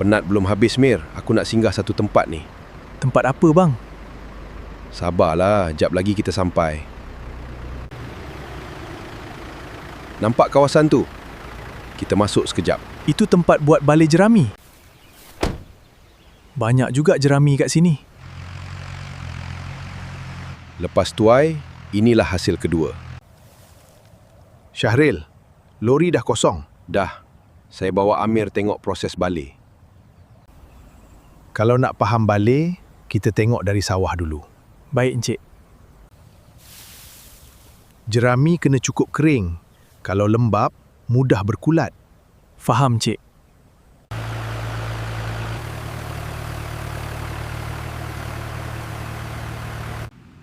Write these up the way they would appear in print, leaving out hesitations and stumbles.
Penat belum habis, Mir. Aku nak singgah satu tempat ni. Tempat apa bang? Sabarlah, jap lagi kita sampai. Nampak kawasan tu? Kita masuk sekejap. Itu tempat buat balai jerami. Banyak juga jerami kat sini. Lepas tuai, inilah hasil kedua. Syahril, lori dah kosong. Dah, saya bawa Amir tengok proses balai. Kalau nak faham balai, kita tengok dari sawah dulu. Baik encik. Jerami kena cukup kering. Kalau lembap, mudah berkulat. Faham encik.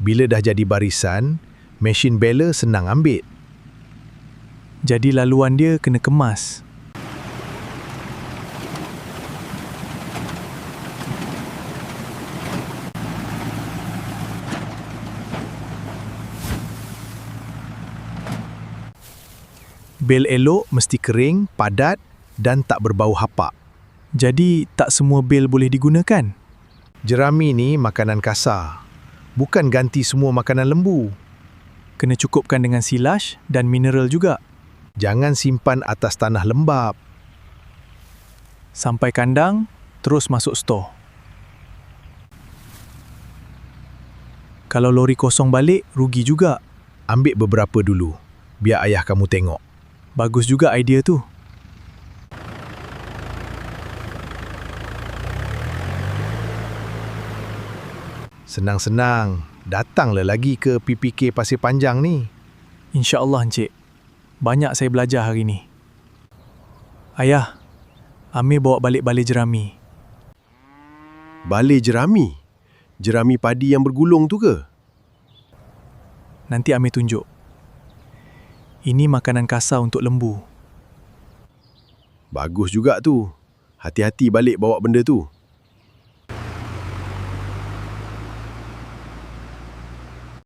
Bila dah jadi barisan, mesin baler senang ambil. Jadi laluan dia kena kemas. Bel elok mesti kering, padat dan tak berbau hapak. Jadi tak semua bel boleh digunakan. Jerami ni makanan kasar. Bukan ganti semua makanan lembu. Kena cukupkan dengan silage dan mineral juga. Jangan simpan atas tanah lembab. Sampai kandang, terus masuk stor. Kalau lori kosong balik, rugi juga. Ambil beberapa dulu, biar ayah kamu tengok. Bagus juga idea tu. Senang-senang, datanglah lagi ke PPK Pasir Panjang ni. InsyaAllah encik. Banyak saya belajar hari ni. Ayah, Amir bawa balik balai jerami. Balai jerami? Jerami padi yang bergulung tu ke? Nanti Amir tunjuk. Ini makanan kasar untuk lembu. Bagus juga tu. Hati-hati balik bawa benda tu.